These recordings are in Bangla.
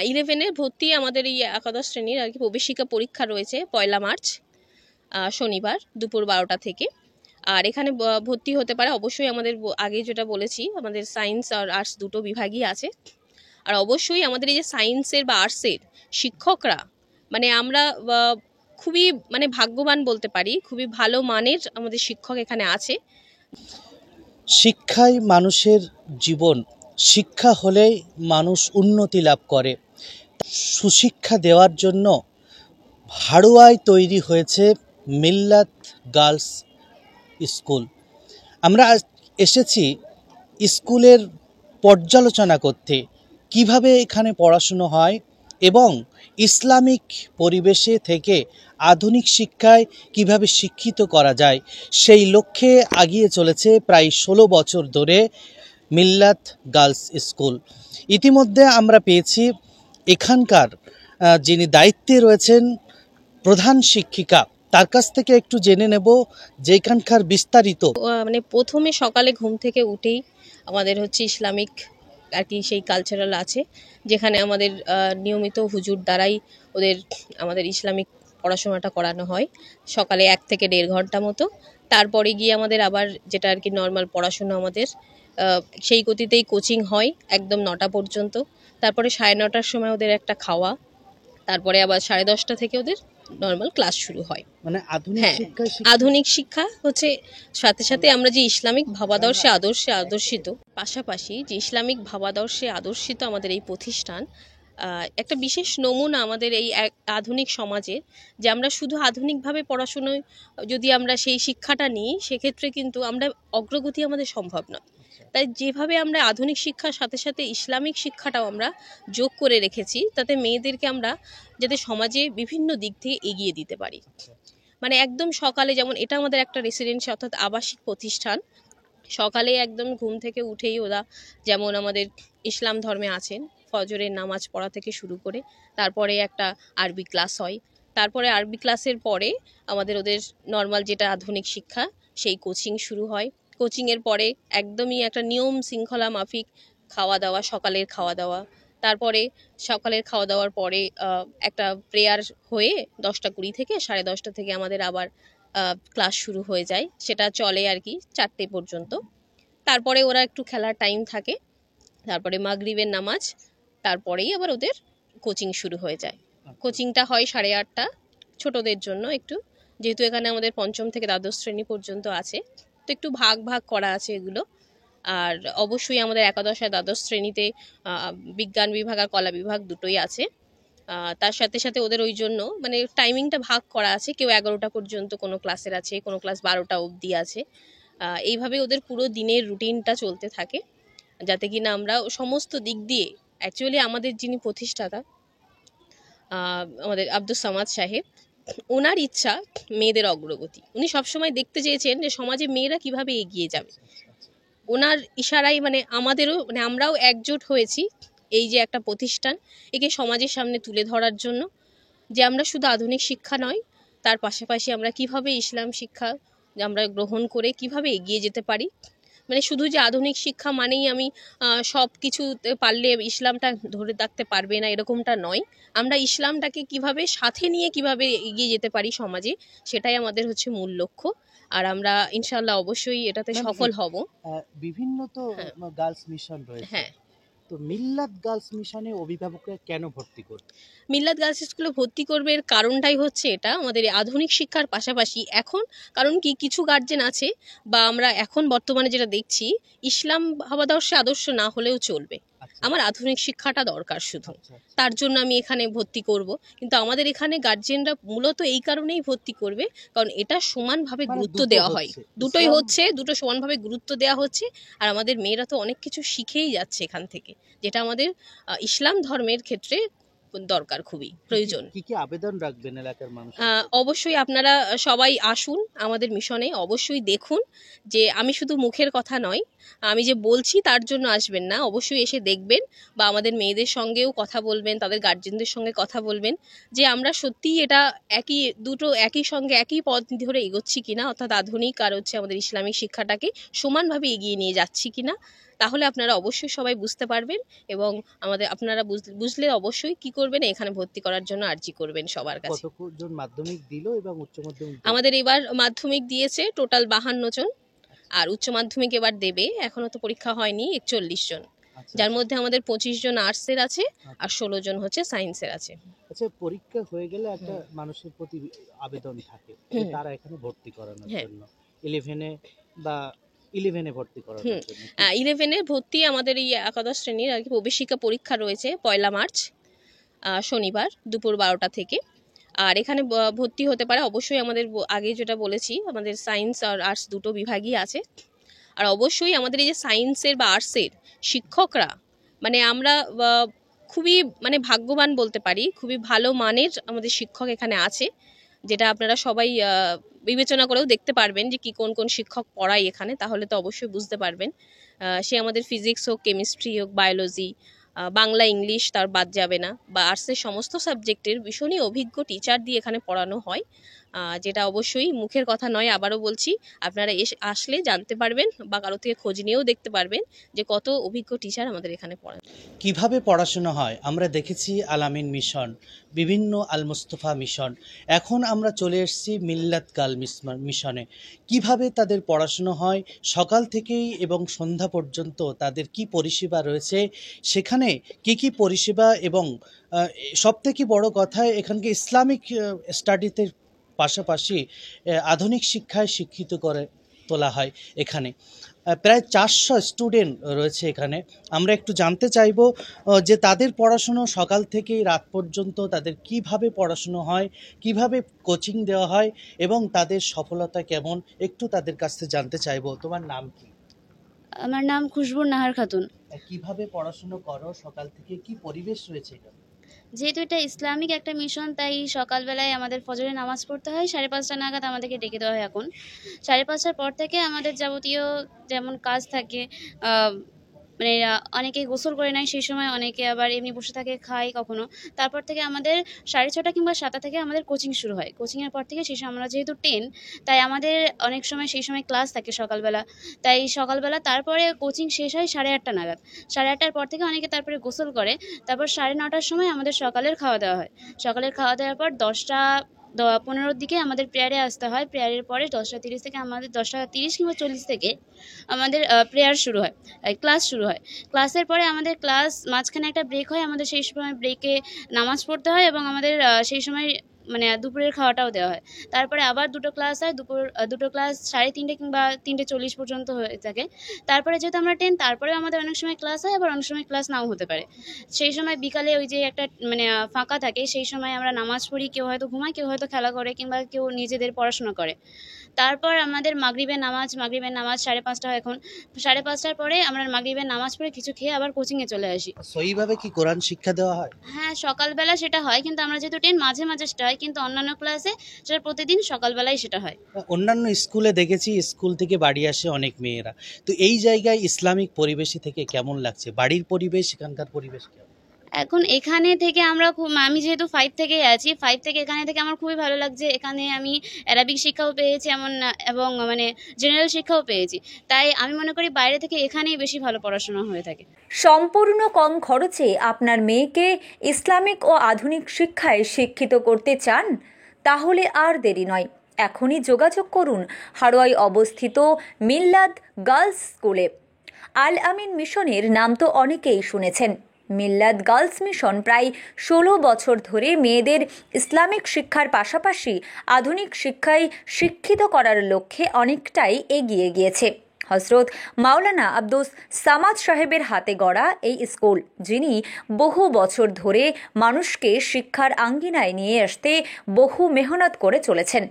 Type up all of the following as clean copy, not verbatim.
11-এ ভর্তি আমাদের এই একাদশ শ্রেণীর আর কি প্রবেশিকা পরীক্ষা রয়েছে 1 মার্চ শনিবার দুপুর 12টা থেকে। আর এখানে ভর্তি হতে পারে অবশ্যই আমাদের আগে যেটা বলেছি আমাদের সায়েন্স আর আর্টস দুটো বিভাগই আছে। আর অবশ্যই আমাদের এই যে সায়েন্সের বা আর্টসের শিক্ষকরা মানে আমরা খুবই মানে ভাগ্যবান বলতে পারি, খুবই ভালো মানের আমাদের শিক্ষক এখানে আছে। শিক্ষাই মানুষের জীবন, শিক্ষা হলেই মানুষ উন্নতি লাভ করে। সুশিক্ষা দেওয়ার জন্য হাড়ুয়ায় তৈরি হয়েছে মিল্লাত গার্লস স্কুল। আমরা এসেছি স্কুলের পর্যালোচনা করতে, কিভাবে এখানে পড়াশুনো হয় এবং ইসলামিক পরিবেশে থেকে আধুনিক শিক্ষায় কিভাবে শিক্ষিত করা যায় সেই লক্ষ্যে এগিয়ে চলেছে প্রায় 16 বছর ধরে মিল্লাত গার্লস স্কুল। ইতিমধ্যে আমরা পেয়েছি এখানকার যিনি দায়িত্বে রয়েছেন প্রধান শিক্ষিকা, তার কাছ থেকে একটু জেনে নেব যে এখানকার বিস্তারিত। মানে প্রথমে সকালে ঘুম থেকে উঠেই আমাদের হচ্ছে ইসলামিক আর কি সেই কালচারাল আছে, যেখানে আমাদের নিয়মিত হুজুর দ্বারাই আমাদের ইসলামিক পড়াশোনাটা করানো হয় সকালে 1 থেকে 1.5 ঘন্টা মতো। তারপরে গিয়ে আমাদের আবার যেটা আর কি নর্মাল পড়াশোনা আমাদের সেই গতিতেই কোচিং হয় একদম 9টা পর্যন্ত। তারপরে 9:30টার সময় ওদের একটা খাওয়া, তারপরে আবার 10:30টা থেকে ওদের নর্মাল ক্লাস শুরু হয়। মানে আধুনিক শিক্ষা হচ্ছে সাথে সাথে আমরা যে ইসলামিক ভাবাদর্শে আদর্শিত, পাশাপাশি যে ইসলামিক ভাবাদর্শে আদর্শিত আমাদের এই প্রতিষ্ঠান একটা বিশেষ নমুনা আমাদের এই আধুনিক সমাজে, যে আমরা শুধু আধুনিকভাবে পড়াশুনোয় যদি আমরা সেই শিক্ষাটা নিই সেক্ষেত্রে কিন্তু আমরা অগ্রগতি আমাদের সম্ভব নয়। তাই যেভাবে আমরা আধুনিক শিক্ষার সাথে সাথে ইসলামিক শিক্ষাটাও আমরা যোগ করে রেখেছি, তাতে মেয়েদেরকে আমরা যাতে সমাজে বিভিন্ন দিক থেকে এগিয়ে দিতে পারি। মানে একদম সকালে, যেমন এটা আমাদের একটা রেসিডেন্সি অর্থাৎ আবাসিক প্রতিষ্ঠান, সকালে একদম ঘুম থেকে উঠেই ওরা যেমন আমাদের ইসলাম ধর্মে আছেন ফজরের নামাজ পড়া থেকে শুরু করে তারপরে একটা আরবি ক্লাস হয়, তারপরে আরবি ক্লাসের পরে আমাদের ওদের নর্মাল যেটা আধুনিক শিক্ষা সেই কোচিং শুরু হয়। কোচিংয়ের পরে একদমই একটা নিয়ম শৃঙ্খলা মাফিক খাওয়া দাওয়া, সকালের খাওয়া দাওয়া, তারপরে সকালের খাওয়া দাওয়ার পরে একটা প্রেয়ার হয়ে 10:20 থেকে 10:30 থেকে আমাদের আবার ক্লাস শুরু হয়ে যায়, সেটা চলে আর কি 4টে পর্যন্ত। তারপরে ওরা একটু খেলার টাইম থাকে, তারপরে মাগরিবের নামাজ, তারপরেই আবার ওদের কোচিং শুরু হয়ে যায়। কোচিংটা হয় 8:30টা ছোটদের জন্য, একটু যেহেতু এখানে আমাদের 5ম থেকে দ্বাদশ শ্রেণী পর্যন্ত আছে তো একটু ভাগ ভাগ করা আছে এগুলো। আর অবশ্যই আমাদের একাদশ আর দ্বাদশ শ্রেণীতে বিজ্ঞান বিভাগ আর কলা বিভাগ দুটোই আছে। তার সাথে সাথে ওদের ওই জন্য মানে টাইমিংটা ভাগ করা আছে, কেউ 11টা পর্যন্ত কোনো ক্লাসের আছে, কোনো ক্লাস 12টা অবধি আছে। এইভাবে ওদের পুরো দিনের রুটিনটা চলতে থাকে, যাতে কিনা আমরা সমস্ত দিক দিয়ে অ্যাকচুয়ালি আমাদের যিনি প্রতিষ্ঠাতা আমাদের আব্দুস সামাদ সাহেব, ওনার ইচ্ছা মেয়েদের অগ্রগতি। উনি সবসময় দেখতে চেয়েছেন যে সমাজে মেয়েরা কিভাবে এগিয়ে যাবে। ওনার ইশারাই মানে আমাদেরও মানে আমরাও একজোট হয়েছি এই যে একটা প্রতিষ্ঠান, একে সমাজের সামনে তুলে ধরার জন্য, যে আমরা শুধু আধুনিক শিক্ষা নয়, তার পাশাপাশি আমরা কিভাবে ইসলাম শিক্ষা আমরা গ্রহণ করে কিভাবে এগিয়ে যেতে পারি। মানে শুধু যে আধুনিক শিক্ষা মানেই আমি সব কিছু পারলে ইসলামটা ধরে রাখতে পারবে না, এরকমটা নয়। আমরা ইসলামটাকে কিভাবে সাথে নিয়ে কিভাবে এগিয়ে যেতে পারি সমাজে, সেটাই আমাদের হচ্ছে মূল লক্ষ্য। আর আমরা ইনশাআল্লাহ অবশ্যই এটাতে সফল হব। বিভিন্ন তো গার্লস মিশন রয়েছে, হ্যাঁ, তো মিল্লাত গার্লস মিশনে অভিভাবকরা কেন ভর্তি করবে? মিল্লাত গার্লস স্কুলে ভর্তি করবে এর কারণটাই হচ্ছে এটা, আমাদের আধুনিক শিক্ষার পাশাপাশি এখন কারণ কি কিছু গার্জেন আছে বা আমরা এখন বর্তমানে যেটা দেখছি, ইসলাম ভাবাদর্শে আদর্শ না হলেও চলবে, আমার আধুনিক শিক্ষাটা দরকার শুধু, তার জন্য আমি এখানে ভর্তি করব। কিন্তু আমাদের এখানে গার্জেনরা মূলত এই কারণেই ভর্তি করবে কারণ এটা সমানভাবে গুরুত্ব দেওয়া হয়, দুটোই হচ্ছে, দুটো সমানভাবে গুরুত্ব দেওয়া হচ্ছে। আর আমাদের মেয়েরা তো অনেক কিছু শিখেই যাচ্ছে এখান থেকে, যেটা আমাদের ইসলাম ধর্মের ক্ষেত্রে দরকার, খুবই প্রয়োজন। কি কি আবেদন রাখবেন এলাকার মানুষ? অবশ্যই আপনারা সবাই আসুন আমাদের মিশনে, অবশ্যই দেখুন যে আমি শুধু মুখের কথা নয়, আমি যে বলছি তার জন্য আসবেন না, অবশ্যই এসে দেখবেন বা আমাদের মেয়েদের সঙ্গেও কথা বলবেন, তাদের গার্জেনদের সঙ্গে কথা বলবেন যে আমরা সত্যিই এটা দুটো একই সঙ্গে একই পথ ধরে এগোচ্ছি কিনা, অর্থাৎ আধুনিক আর হচ্ছে আমাদের ইসলামিক শিক্ষাটাকে সমানভাবে এগিয়ে নিয়ে যাচ্ছি কিনা। তাহলে আপনারা অবশ্যই সবাই বুঝতে পারবেন এবং আপনারা বুঝলে অবশ্যই কি করবেন, এখানে ভর্তি করার জন্য আর্জি করবেন সবার কাছে। কতজন মাধ্যমিক দিল এবং উচ্চ মাধ্যমিক আমাদের এবার মাধ্যমিক দিয়েছে টোটাল 52 জন, আর উচ্চ মাধ্যমিক এবার দেবে, এখনো তো পরীক্ষা হয়নি, 41 জন, যার মধ্যে আমাদের 25 জন আর্টসের আছে আর 16 জন হচ্ছে সায়েন্সের আছে। আচ্ছা, পরীক্ষা হয়ে গেলে একটা মানুষের প্রতি আবেদন থাকে তারা এখানে ভর্তি করানোর জন্য 11-এ বা 11-এ ভর্তি করানোর জন্য। 11-এর ভর্তি আমাদের এই একাদশ শ্রেণীর আর কি প্রবেশিকা পরীক্ষা রয়েছে 1 মার্চ শনিবার দুপুর 12টা থেকে। আর এখানে ভর্তি হতে পারে অবশ্যই আমাদের আগে যেটা বলেছি আমাদের সায়েন্স আর আর্টস দুটো বিভাগই আছে। আর অবশ্যই আমাদের এই যে সায়েন্সের বা আর্টসের শিক্ষকরা মানে আমরা খুবই মানে ভাগ্যবান বলতে পারি, খুবই ভালো মানের আমাদের শিক্ষক এখানে আছে, যেটা আপনারা সবাই বিবেচনা করেও দেখতে পারবেন যে কি কোন কোন শিক্ষক পড়ায় এখানে, তাহলে তো অবশ্যই বুঝতে পারবেন। সে আমাদের ফিজিক্স হোক, কেমিস্ট্রি হোক, বায়োলজি, বাংলা, ইংলিশ তার বাদ যাবে না, বা আর্টসের সমস্ত সাবজেক্টের ভীষণই অভিজ্ঞ টিচার দিয়ে এখানে পড়ানো হয়, যেটা অবশ্যই মুখের কথা নয়, আবারও বলছি, আপনারা আসলে জানতে পারবেন বা কারো থেকে খোঁজ নিয়েও দেখতে পারবেন যে কত অভিজ্ঞ টিচার আমাদের এখানে পড়ান। কিভাবে পড়াশোনা হয় আমরা দেখেছি আল-আমিন মিশন, বিভিন্ন আল মুস্তফা মিশন, এখন আমরা চলে এসেছি মিল্লাত গার্লস মিশনে। কিভাবে তাদের পড়াশোনা হয় সকাল থেকেই এবং সন্ধ্যা পর্যন্ত, তাদের কি পরিষেবা রয়েছে, সেখানে কি পরিষেবা, এবং সবথেকে বড় কথা এখানকে ইসলামিক স্টাডিতে পাশাপাশি আধুনিক শিক্ষায় শিক্ষিত করে তোলা হয়। এখানে প্রায় 400 স্টুডেন্ট রয়েছে এখানে। আমরা একটু জানতে চাইব যে তাদের পড়াশুনো সকাল থেকে রাত পর্যন্ত তাদের কিভাবে পড়াশুনো হয়, কিভাবে কোচিং দেওয়া হয় এবং তাদের সফলতা কেমন, একটু তাদের কাছ থেকে জানতে চাইব। তোমার নাম কি? আমার নাম খুশবুর নাহার খাতুন। কিভাবে পড়াশুনো করো সকাল থেকে, কি পরিবেশ রয়েছে এখানে? যেহেতু এটা ইসলামিক একটা মিশন, তাই সকালবেলায় আমাদের ফজরের নামাজ পড়তে হয়, 5:30 নাগাদ আমাদেরকে ডেকে দেওয়া হয়। এখন 5:30টার পর থেকে আমাদের যাবতীয় যেমন কাজ থাকে, মানে অনেকে গোসল করে নেয় সেই সময়, অনেকে আবার এমনি বসে থাকে খায় কখনো। তারপর থেকে আমাদের 6:30 কিংবা 7টা থেকে আমাদের কোচিং শুরু হয়। কোচিংয়ের পর থেকে সেই সময় আমরা যেহেতু 10, তাই আমাদের অনেক সময় সেই সময় ক্লাস থাকে সকালবেলা, তাই সকালবেলা তারপরে কোচিং শেষ হয় 8:30 নাগাদ। 8:30টার পর থেকে অনেকে তারপরে গোসল করে, তারপর 9:30টার সময় আমাদের সকালের খাওয়া দাওয়া হয়। সকালের খাওয়া দাওয়ার পর 10:15 দিকে আমাদের প্রেয়ারে আসতে হয়। প্রেয়ারের পরে 10:30 থেকে আমাদের 10:30 কিংবা 40 থেকে আমাদের প্রেয়ার শুরু হয়, ক্লাস শুরু হয়। ক্লাসের পরে আমাদের মাঝখানে একটা ব্রেক হয়, আমাদের সেই সময় ব্রেকে নামাজ পড়তে হয় এবং আমাদের সেই সময় মানে দুপুরের খাওয়াটাও দেওয়া হয়। তারপরে আবার 2টো ক্লাস হয়, দুটো ক্লাস 3:30 কিংবা 3:40 পর্যন্ত হয়ে থাকে। তারপরে যেহেতু আমরা 10, তারপরেও আমাদের অনেক সময় ক্লাস হয়, আবার অনেক সময় ক্লাস নাও হতে পারে। সেই সময় বিকালে ওই যে একটা মানে ফাঁকা থাকে, সেই সময় আমরা নামাজ পড়ি, কেউ হয়তো ঘুমায়, কেউ হয়তো খেলা করে কিংবা কেউ নিজেদের পড়াশোনা করে। তারপর আমাদের মাগরিবের নামাজ 5:30 হয়। এখন 5:30টার পরে আমরা মাগরিবের নামাজ পড়ে কিছু খেয়ে আবার কোচিংয়ে চলে আসি। সহিভাবে কি কোরআন শিক্ষা দেওয়া হয়? হ্যাঁ, সকালবেলা সেটা হয়, কিন্তু আমরা যেহেতু 10 মাঝে মাঝে সেটা হয়, কিন্তু অন্যান্য ক্লাসে সেটা প্রতিদিন সকালবেলায় সেটা হয়। অন্যান্য স্কুলে দেখেছি স্কুল থেকে বাড়ি আসে অনেক মেয়েরা, তো এই জায়গায় ইসলামিক পরিবেশে থেকে কেমন লাগছে? বাড়ির পরিবেশ, এখানকার পরিবেশ কেমন? এখন এখানে থেকে আমি যেহেতু 5 থেকেই আছি, 5 থেকে এখানে থেকে আমার খুবই ভালো লাগছে। এখানে আমি অ্যারাবিক শিক্ষাও পেয়েছি এবং মানে জেনারেল শিক্ষাও পেয়েছি, তাই আমি মনে করি বাইরে থেকে এখানেই বেশি ভালো পড়াশোনা হয়ে থাকে। সম্পূর্ণ কম খরচে আপনার মেয়েকে ইসলামিক ও আধুনিক শিক্ষায় শিক্ষিত করতে চান? তাহলে আর দেরি নয়, এখনই যোগাযোগ করুন হাড়োয়ায় অবস্থিত মিল্লাত গার্লস স্কুলে। আল-আমিন মিশনের নাম তো অনেকেই শুনেছেন। মিল্লাত গার্লস মিশন প্রায় 16 বছর ধরে মেয়েদের ইসলামিক শিক্ষার পাশাপাশি আধুনিক শিক্ষায় শিক্ষিত করার লক্ষ্যে অনেকটাই এগিয়ে গিয়েছে। হজরত মাওলানা আব্দুস সামাদ সাহেবের হাতে গড়া এই স্কুল, যিনি বহু বছর ধরে মানুষকে শিক্ষার আঙ্গিনায় নিয়ে আসতে বহু মেহনত করে চলেছেন।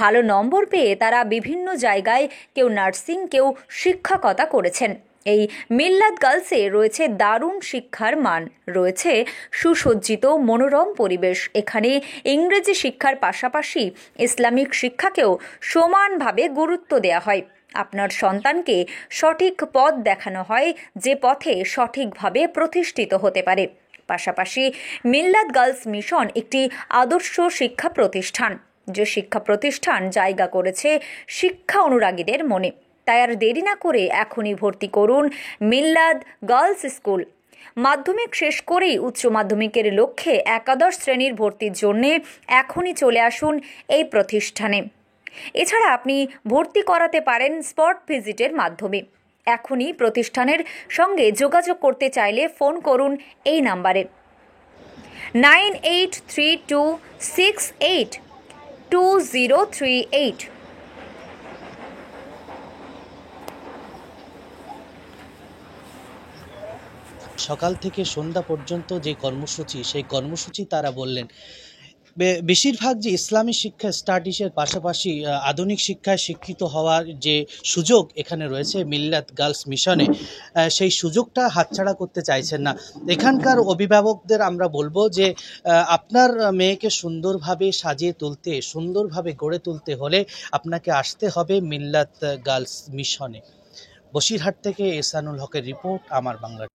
ভালো নম্বর পেয়ে তারা বিভিন্ন জায়গায় কেউ নার্সিং, কেউ শিক্ষকতা করেছেন। এই মিল্লাত গার্লসে রয়েছে দারুণ শিক্ষার মান, রয়েছে সুসজ্জিত মনোরম পরিবেশ। এখানে ইংরেজি শিক্ষার পাশাপাশি ইসলামিক শিক্ষাকেও সমানভাবে গুরুত্ব দেওয়া হয়। আপনার সন্তানকে সঠিক পথ দেখানো হয়, যে পথে সঠিকভাবে প্রতিষ্ঠিত হতে পারে। পাশাপাশি মিল্লাত গার্লস মিশন একটি আদর্শ শিক্ষা প্রতিষ্ঠান, যে শিক্ষা প্রতিষ্ঠান জায়গা করেছে শিক্ষা অনুরাগীদের মনে। তাই আর দেরি না করে এখনই ভর্তি করুন মিল্লাত গার্লস স্কুল। মাধ্যমিক শেষ করেই উচ্চ মাধ্যমিকের লক্ষ্যে একাদশ শ্রেণীর ভর্তির জন্য এখনই চলে আসুন এই প্রতিষ্ঠানে। এছাড়া আপনি ভর্তি করাতে পারেন স্পট ভিজিটের মাধ্যমে। এখনই প্রতিষ্ঠানের সঙ্গে যোগাযোগ করতে চাইলে ফোন করুন এই নাম্বারে 9832682038। সকাল থেকে সন্ধ্যা পর্যন্ত যে কর্মসূচি, সেই কর্মসূচি তারা বললেন বেশিরভাগ যে ইসলামী শিক্ষা স্টাডিজের পাশাপাশি আধুনিক শিক্ষায় শিক্ষিত হওয়ার যে সুযোগ এখানে রয়েছে মিল্লাত গার্লস মিশনে, সেই সুযোগটা হাতছাড়া করতে চাইছেন না। এখানকার অভিভাবকদের আমরা বলবো যে আপনার মেয়েকে সুন্দরভাবে সাজিয়ে তুলতে, সুন্দরভাবে গড়ে তুলতে হলে আপনাকে আসতে হবে মিল্লাত গার্লস মিশনে। বসিরহাট থেকে এহসানুল হকের রিপোর্ট, আমার বাংলা।